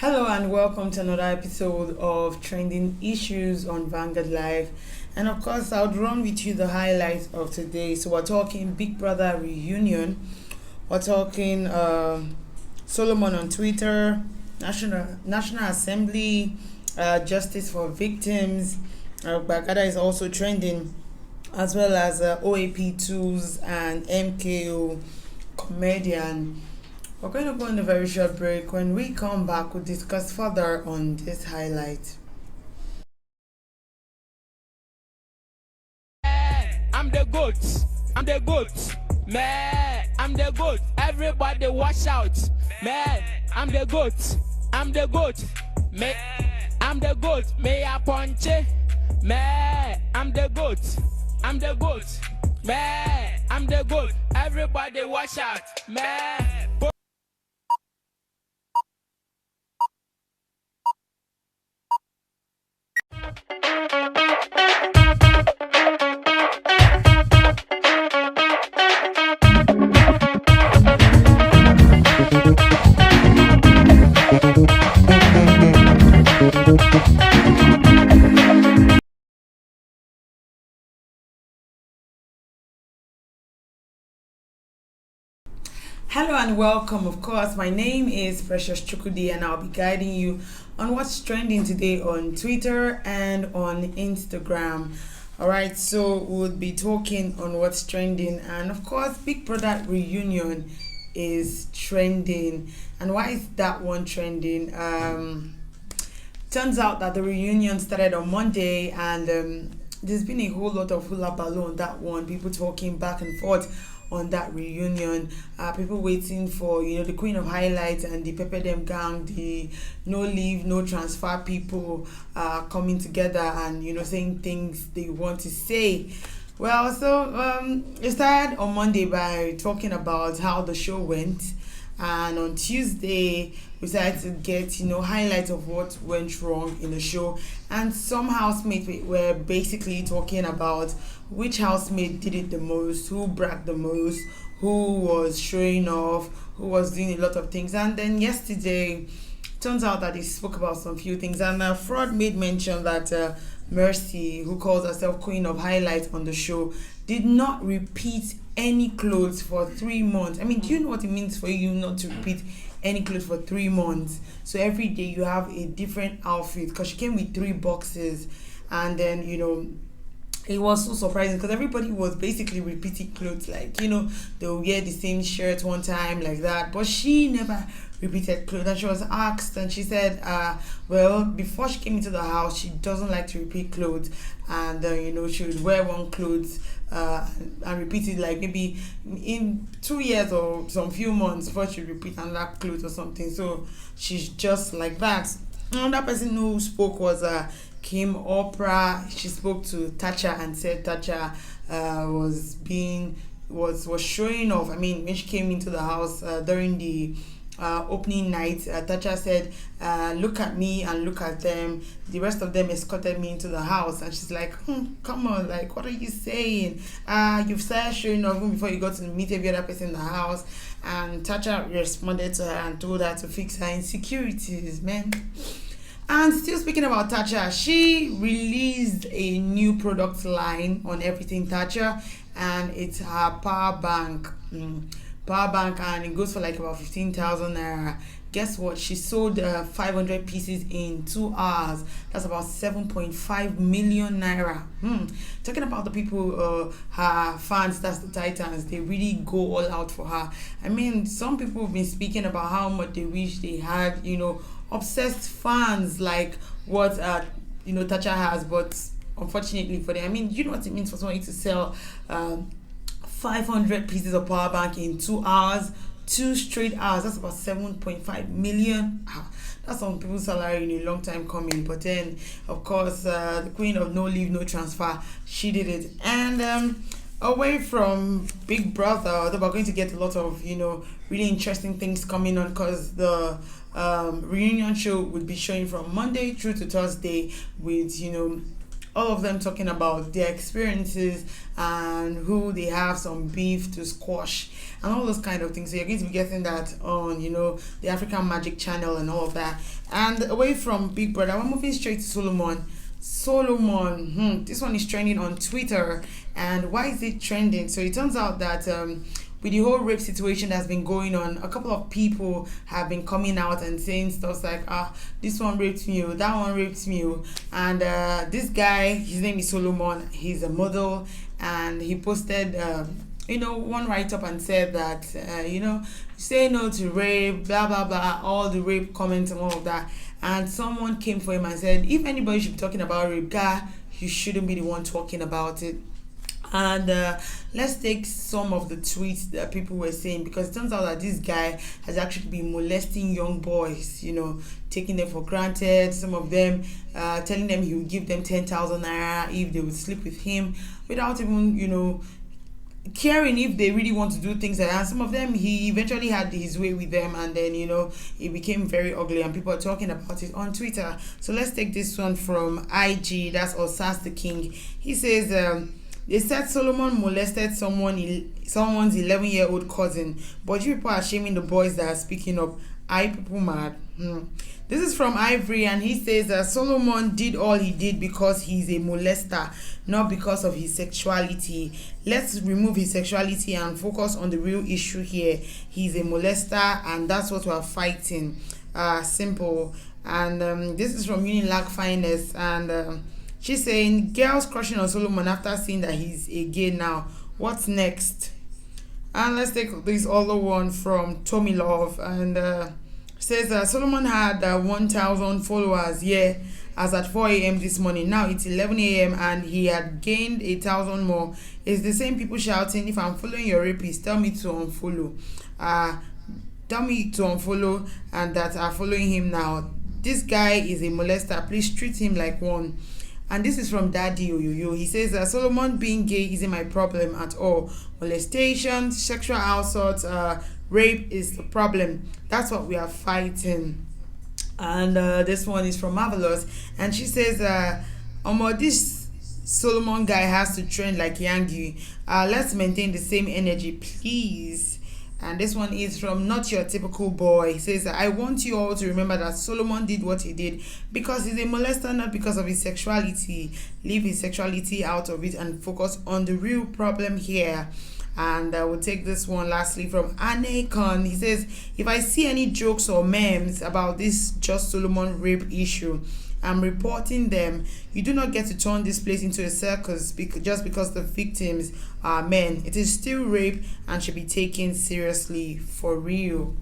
Hello and welcome to another episode of Trending Issues on Vanguard Live. And of course, I would run with you the highlights of today. So we're talking Big Brother reunion. We're talking Solomon on Twitter, National Assembly, justice for victims. Bagada is also trending, as well as OAP tools and MKO comedian. We're going to go on a very short break. When we come back, we'll discuss further on this highlight. I'm the goat. I'm the goat. Man, I'm the goat. Everybody watch out. Man, I'm the goat. I'm the goat. Man, I'm the goat. May I punch it? Man, I'm the goat. I'm the goat. Man, I'm the goat. Everybody watch out. Man. Hello and welcome. Of course, my name is Precious Chukudi and I'll be guiding you on what's trending today on Twitter and on Instagram. Alright, so we'll be talking on what's trending, and of course, Big Brother reunion is trending. And why is that one trending? Turns out that the reunion started on Monday, and there's been a whole lot of hula balloon on that one. People talking back and forth on that reunion. People waiting for the Queen of Highlights and the Pepper Dem gang, the no leave, no transfer people coming together and saying things they want to say. Well, so it started on Monday by talking about how the show went, and on Tuesday we started to get highlights of what went wrong in the show, and some housemates were basically talking about which housemate did it the most, who bragged the most, who was showing off, who was doing a lot of things. And then yesterday turns out that he spoke about some few things, and Fraud made mention that Mercy, who calls herself Queen of Highlights on the show, did not repeat any clothes for 3 months. I mean, do you know what it means for you not to repeat any clothes for 3 months? So every day you have a different outfit, because she came with 3 boxes. And then it was so surprising because everybody was basically repeating clothes, like they'll wear the same shirt one time like that, but she never repeated clothes. And she was asked, and she said well, before she came into the house, she doesn't like to repeat clothes, and she would wear one clothes and repeat it, like maybe in 2 years or some few months before she repeat another clothes or something. So she's just like that. Another person who spoke was Kim Oprah. She spoke to Thatcher and said Thatcher was showing off. I mean, when she came into the house during the opening night, Thatcher said, look at me and look at them. The rest of them escorted me into the house, and she's like, come on, like, what are you saying? You've started showing off even before you got to meet every other person in the house. And Thatcher responded to her and told her to fix her insecurities, man. And still speaking about Thatcher, she released a new product line on Everything Thatcher, and it's her power bank. And it goes for like about 15,000 naira. Guess what? She sold 500 pieces in 2 hours. That's about 7.5 million naira. Talking about the people, her fans, that's the Titans, they really go all out for her. I mean, some people have been speaking about how much they wish they had, obsessed fans like what Thatcher has, but unfortunately for them, I mean, you know what it means for somebody to sell 500 pieces of power bank in 2 hours, 2 straight hours. That's about 7.5 million. That's some people's salary in a long time coming. But then, of course, the queen of no leave, no transfer, she did it. And away from Big Brother, although we're going to get a lot of really interesting things coming on, because the reunion show would be showing from Monday through to Thursday with all of them talking about their experiences and who they have some beef to squash and all those kind of things. So you're going to be getting that on, the African Magic Channel and all of that. And away from Big Brother, we're moving straight to Solomon. This one is trending on Twitter. And why is it trending? So it turns out that with the whole rape situation that's been going on, a couple of people have been coming out and saying stuff like, this one raped me, that one raped me. And this guy, his name is Solomon, he's a model, and he posted one write-up and said that say no to rape, blah blah blah, all the rape comments and all of that. And someone came for him and said, if anybody should be talking about rape, guy, you shouldn't be the one talking about it. And let's take some of the tweets that people were saying, because it turns out that this guy has actually been molesting young boys, taking them for granted. Some of them telling them he would give them 10,000 naira if they would sleep with him without even, caring if they really want to do things like that. And some of them, he eventually had his way with them, and then it became very ugly, and people are talking about it on Twitter. So let's take this one from IG. That's Osas the King. He says, they said Solomon molested someone's 11-year-old cousin, but you people are shaming the boys that are speaking up. Are people mad? This is from Ivory, and he says that Solomon did all he did because he's a molester, not because of his sexuality. Let's remove his sexuality and focus on the real issue here. He's a molester, and that's what we're fighting. Simple. And this is from Unilag Finest, and she's saying, girls crushing on Solomon after seeing that he's a gay now. What's next? And let's take this other one from Tommy Love, and says Solomon had 1,000 followers, as at 4 a.m. this morning. Now it's 11 a.m. and he had gained 1,000 more. It's the same people shouting, if I'm following your rapist, tell me to unfollow. Tell me to unfollow, and that are following him now. This guy is a molester. Please treat him like one. And this is from Daddy Oyoyo. He says, Solomon being gay isn't my problem at all. Molestation, sexual assault, rape is the problem. That's what we are fighting. And this one is from Marvelous. And she says, this Solomon guy has to trend like Yangi. Let's maintain the same energy, please. And this one is from Not Your Typical Boy. He says, I want you all to remember that Solomon did what he did because he's a molester, not because of his sexuality. Leave his sexuality out of it and focus on the real problem here. And I will take this one lastly from Anekon. He says, if I see any jokes or memes about this Just Solomon rape issue, I'm reporting them. You do not get to turn this place into a circus just because the victims are men. It is still rape and should be taken seriously, for real.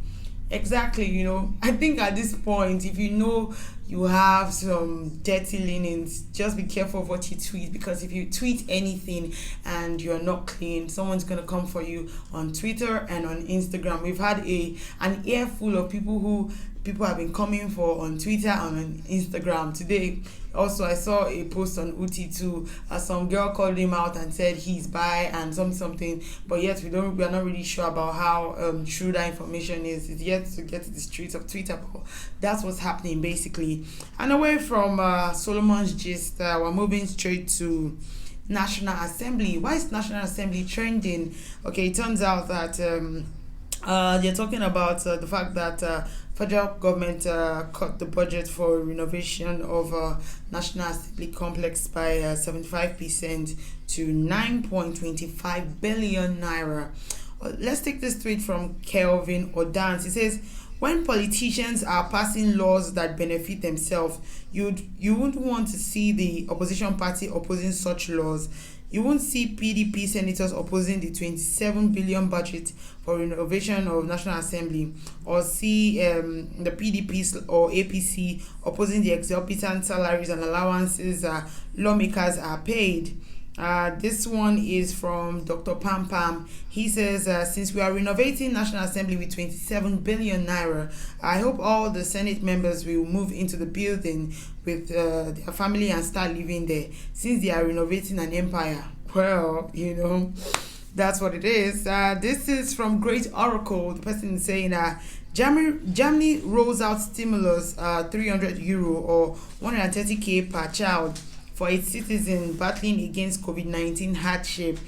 Exactly, I think at this point, if you have some dirty leanings, just be careful of what you tweet, because if you tweet anything and you're not clean, someone's going to come for you on Twitter and on Instagram. We've had an earful of people have been coming for on Twitter and on Instagram today. Also, I saw a post on Uti too. Some girl called him out and said he's bi and something, but yet we are not really sure about how true that information is. It's yet to get to the streets of Twitter, but that's what's happening basically. And away from Solomon's gist, we're moving straight to National Assembly. Why is National Assembly trending? Okay, it turns out that they're talking about the fact that federal government cut the budget for renovation of National Assembly complex by 75% to 9.25 billion naira. Let's take this tweet from Kelvin Odance. He says, when politicians are passing laws that benefit themselves, you wouldn't want to see the opposition party opposing such laws. You won't see PDP senators opposing the 27 billion budget for renovation of National Assembly, or see the PDP or APC opposing the exorbitant salaries and allowances lawmakers are paid. This one is from Dr. Pam Pam. He says, since we are renovating National Assembly with 27 billion naira, I hope all the Senate members will move into the building with their family and start living there, since they are renovating an empire. Well, that's what it is. This is from Great Oracle. The person is saying, Germany rolls out stimulus €300 or 130k per child for its citizens battling against COVID-19 hardship.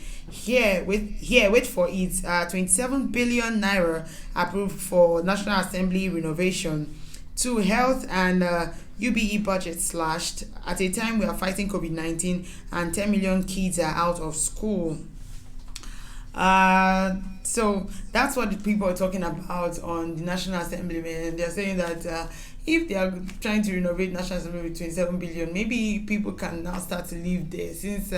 Wait for it. 27 billion naira approved for National Assembly renovation. 2. Health and UBE budget slashed at a time we are fighting COVID-19 and 10 million kids are out of school. So that's what the people are talking about on the National Assembly, and they're saying that if they are trying to renovate National Assembly with 27 billion, maybe people can now start to live there, since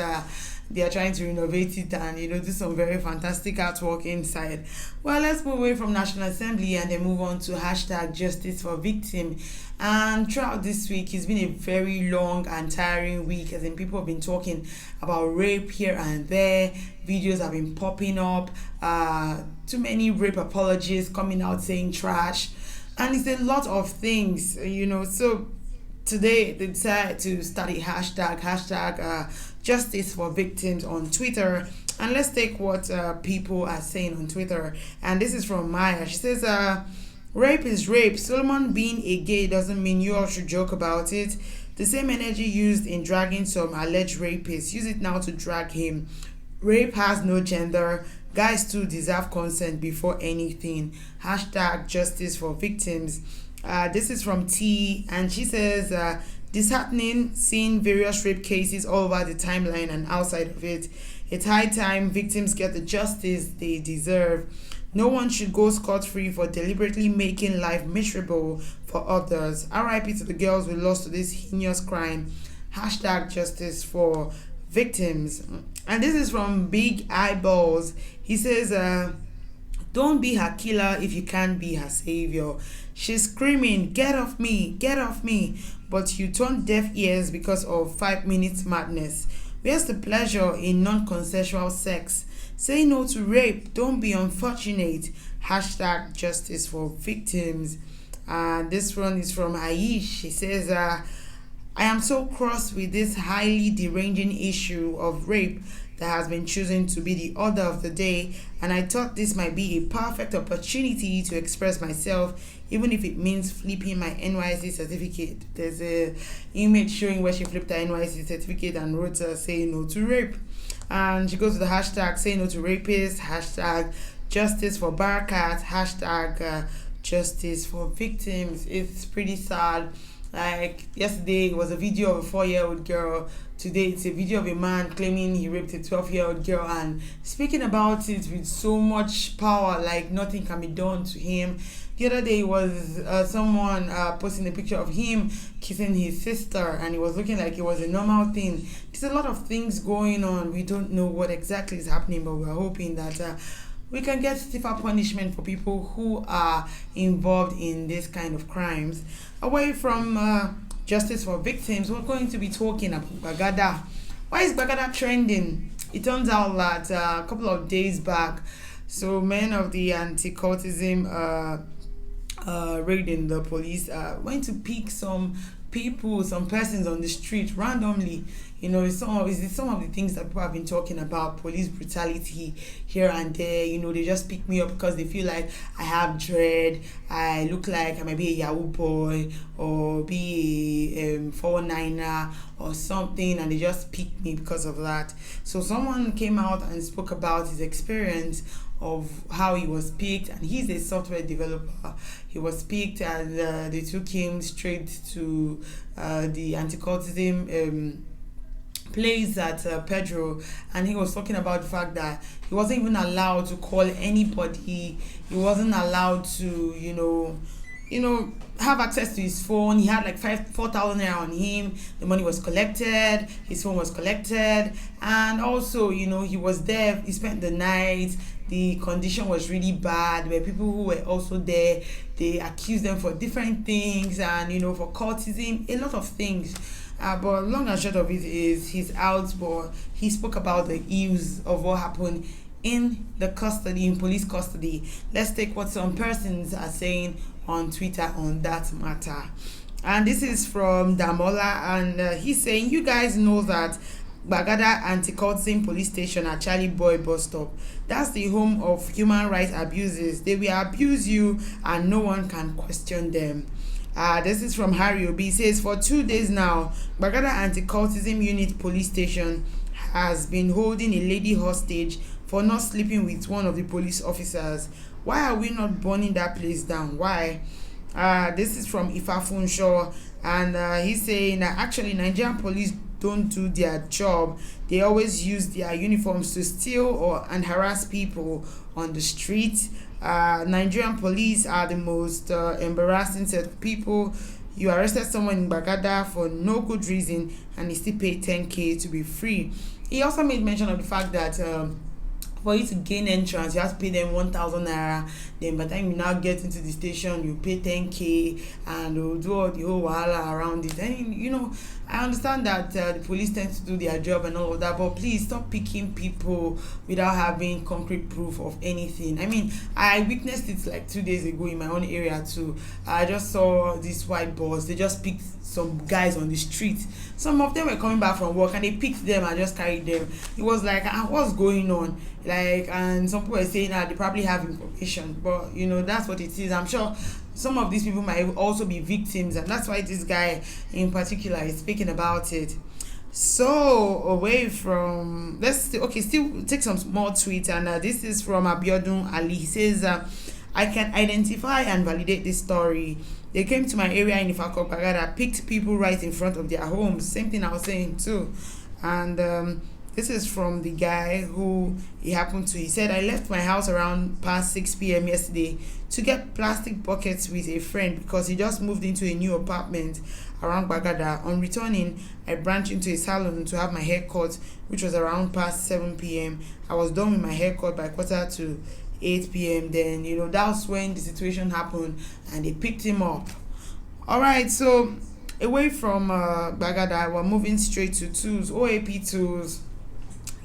they are trying to renovate it and do some very fantastic artwork inside. Well, let's move away from National Assembly and then move on to hashtag justice for victim. And throughout this week, it's been a very long and tiring week, as in people have been talking about rape here and there. Videos have been popping up, too many rape apologists coming out saying trash, and it's a lot of things, so today they decided to start a hashtag justice for victims on Twitter. And let's take what people are saying on Twitter. And this is from Maya. She says, rape is rape. Solomon being a gay doesn't mean you all should joke about it. The same energy used in dragging some alleged rapist, use it now to drag him. Rape has no gender. Guys too deserve consent before anything. Hashtag justice for victims. This is from T, and she says, disheartening seeing various rape cases all over the timeline and outside of it. It's high time victims get the justice they deserve. No one should go scot-free for deliberately making life miserable for others. RIP to the girls we lost to this heinous crime. Hashtag justice for victims. And this is from Big Eyeballs. He says, don't be her killer if you can't be her savior. She's screaming, get off me, get off me. But you turn deaf ears because of 5 minutes madness. Where's the pleasure in non-consensual sex? Say no to rape. Don't be unfortunate. Hashtag justice for victims. This one is from Aish. She says, I am so cross with this highly deranging issue of rape that has been chosen to be the order of the day, and I thought this might be a perfect opportunity to express myself, even if it means flipping my NYC certificate. There's a image showing where she flipped her NYC certificate and wrote say no to rape. And she goes to the hashtag say no to rapists, hashtag justice for Barakat, hashtag justice for victims. It's pretty sad. Like yesterday it was a video of a 4-year-old girl. Today it's a video of a man claiming he raped a 12-year-old girl and speaking about it with so much power, like nothing can be done to him. The other day was someone posting a picture of him kissing his sister, and it was looking like it was a normal thing. There's a lot of things going on. We don't know what exactly is happening, but we're hoping that we can get stiffer punishment for people who are involved in this kind of crimes. Away from justice for victims, we're going to be talking about Bagada. Why is Bagada trending? It turns out that a couple of days back, so men of the anti-cultism raid in the police went to pick some persons on the street randomly. It's some of the things that people have been talking about, police brutality here and there. They just pick me up because they feel like I have dread, I look like I might be a Yahoo boy or be a 419er or something, and they just pick me because of that. So someone came out and spoke about his experience of how he was picked, and he's a software developer. He was picked and they took him straight to the anti-cultism place at Pedro, and he was talking about the fact that he wasn't even allowed to call anybody. He wasn't allowed to have access to his phone. He had like 4,000 naira on him. The money was collected, his phone was collected, and also he was there. He spent the night. The condition was really bad. There were people who were also there. They accused them for different things and for cultism, a lot of things. But long and short of it is he's out, but he spoke about the ills of what happened in police custody. Let's take what some persons are saying on Twitter on that matter. And this is from Damola, and he's saying, you guys know that Bagada Anti-Cultism Police Station at Charlie Boy bus stop, that's the home of human rights abuses. They will abuse you and no one can question them. This is from Harry Obi. He says, for 2 days now, Bagada Anti-Cultism Unit Police Station has been holding a lady hostage for not sleeping with one of the police officers. Why are we not burning that place down? Why? This is from Ifafunshaw, and he's saying that actually Nigerian police don't do their job. They always use their uniforms to steal and harass people on the street. Nigerian police are the most embarrassing set of people. You arrested someone in Bagada for no good reason and he still paid 10k to be free. He also made mention of the fact that for you to gain entrance, you have to pay them 1,000 naira. Then by the time you now get into the station, you pay 10k and they'll do all the whole wahala around it. And you know, I understand that the police tend to do their job and all of that, but please stop picking people without having concrete proof of anything. I mean, I witnessed it like 2 days ago in my own area too. I just saw this white boss. They just picked some guys on the street. Some of them were coming back from work and they picked them and just carried them. It was like, what's going on? Like, and some people were saying that they probably have information, but you know, that's what it is. I'm sure some of these people might also be victims, and that's why this guy in particular is speaking about it. So away from, still take some small tweets, and this is from Abiodun Ali. He says, I can identify and validate this story. They came to my area in Ifako Bagada, picked people right in front of their homes. Same thing I was saying too. And this is from the guy who it happened to. He said, I left my house around past 6 p.m. yesterday to get plastic buckets with a friend because he just moved into a new apartment around Bagada. On returning, I branched into a salon to have my hair cut, which was around past 7 p.m. I was done with my haircut by 7:45 p.m. Then, you know, that was when the situation happened and they picked him up. All right, so away from Bagada, we're moving straight to tools. OAP tools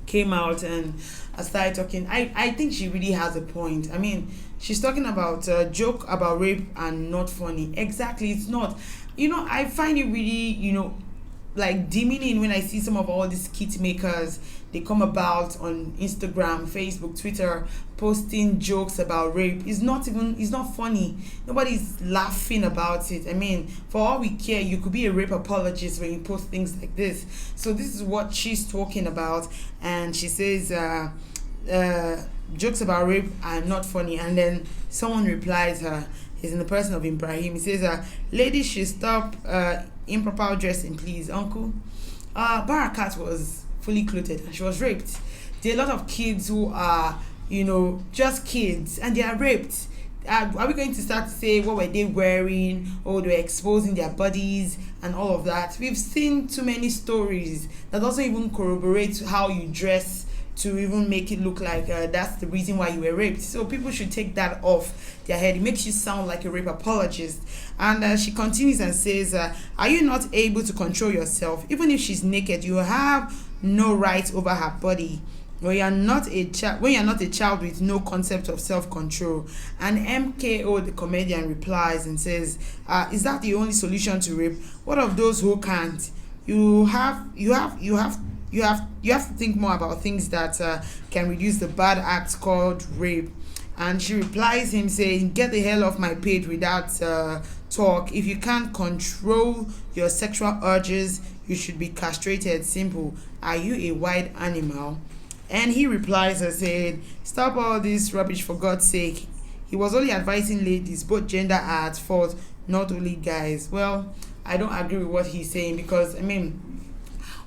came out and I started talking. I think she really has a point. I mean, she's talking about joke about rape and not funny. Exactly, it's not. You know, I find it really, you know, like demeaning when I see some of all these skit makers. They come about on Instagram, Facebook, Twitter, posting jokes about rape. It's not funny. Nobody's laughing about it. I mean, for all we care, you could be a rape apologist when you post things like this. So this is what she's talking about, and she says jokes about rape are not funny. And then someone replies her. He's in the person of Ibrahim. He says, ladies should stop improper dressing, please. Uncle, Barakat was fully clothed and she was raped. There are a lot of kids who are, you know, just kids and they are raped. Are we going to start to say what were they wearing, or they were exposing their bodies and all of that? We've seen too many stories that doesn't even corroborate how you dress to even make it look like that's the reason why you were raped. So people should take that off their head. It makes you sound like a rape apologist. And she continues and says, are you not able to control yourself? Even if she's naked, you have no right over her body. When you're not a child with no concept of self-control. And MKO, the comedian, replies and says, is that the only solution to rape? What of those who can't? You have to think more about things that can reduce the bad act called rape. And she replies him saying, get the hell off my page with that talk. If you can't control your sexual urges, you should be castrated. Simple. Are you a wild animal? And he replies and said, stop all this rubbish for God's sake. He was only advising ladies, both gender are at fault, not only guys. Well, I don't agree with what he's saying, because I mean,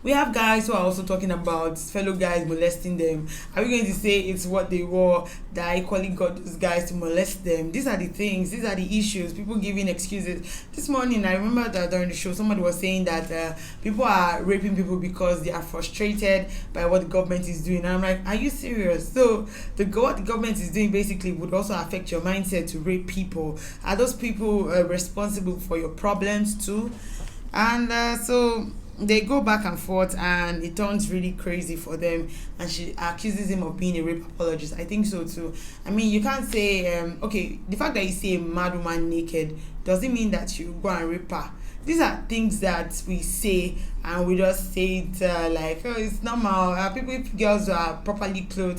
we have guys who are also talking about fellow guys molesting them. Are we going to say it's what they wore that equally got those guys to molest them? These are the things, these are the issues, people giving excuses. This morning, I remember that during the show, somebody was saying that people are raping people because they are frustrated by what the government is doing. And I'm like, are you serious? So what the government is doing basically would also affect your mindset to rape people. Are those people responsible for your problems too? And so they go back and forth and it turns really crazy for them, and she accuses him of being a rape apologist. I think so too. I mean, you can't say okay, the fact that you see a mad woman naked doesn't mean that you go and rape her. These are things that we say and we just say it like, oh, it's normal. People, if girls are properly clothed,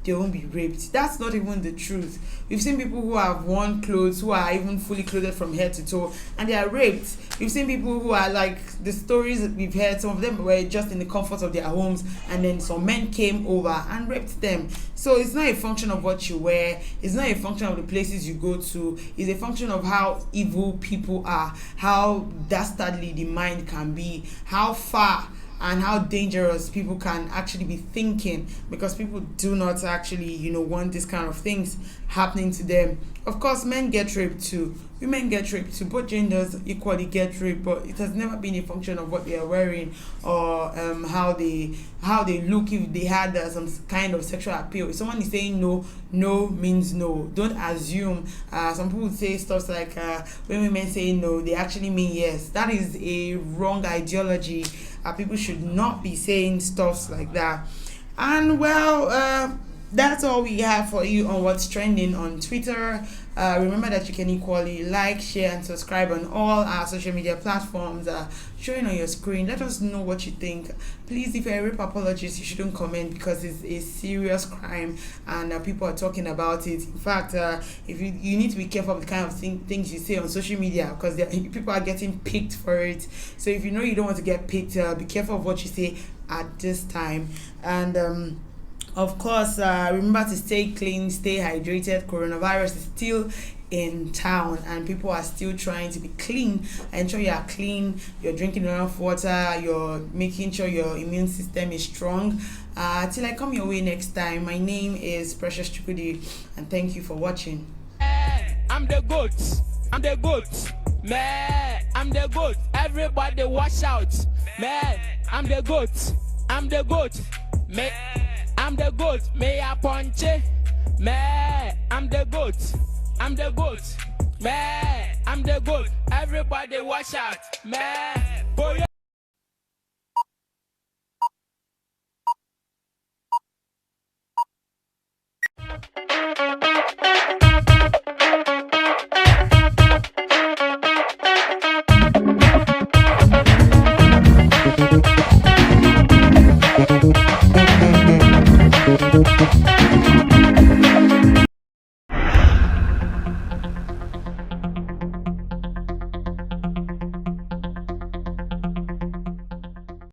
they won't be raped. That's not even the truth. We've seen people who have worn clothes, who are even fully clothed from head to toe, and they are raped. We've seen people who are like, the stories that we've heard, some of them were just in the comfort of their homes, and then some men came over and raped them. So it's not a function of what you wear, it's not a function of the places you go to, it's a function of how evil people are, how dastardly the mind can be, how far and how dangerous people can actually be thinking, because people do not actually, want this kind of things happening to them. Of course, men get raped too, women get raped too, both genders equally get raped, but it has never been a function of what they are wearing or how they look, if they had some kind of sexual appeal. If someone is saying no, no means no. Don't assume. Some people would say stuff like when women say no, they actually mean yes. That is a wrong ideology. People should not be saying stuff like that. And well, that's all we have for you on what's trending on Twitter. Remember that you can equally like, share, and subscribe on all our social media platforms showing on your screen. Let us know what you think. Please, if you're a rape apologist, you shouldn't comment, because it's a serious crime and people are talking about it. In fact, if you need to be careful of the kind of things you say on social media, because people are getting picked for it. So if you know you don't want to get picked, be careful of what you say at this time. And of course, remember to stay clean, stay hydrated. Coronavirus is still in town and people are still trying to be clean. Ensure you are clean, you're drinking enough water, you're making sure your immune system is strong. Till I come your way next time, my name is Precious Chukudi, and thank you for watching. I'm the goat. I'm the goat. Man, I'm the goat. Everybody watch out. Man, I'm the goat. I'm the goat. Man, I'm the goat. May I punch it? Man, I'm the goat. I'm the goat. Man, I'm the goat. Everybody watch out. Man, boy.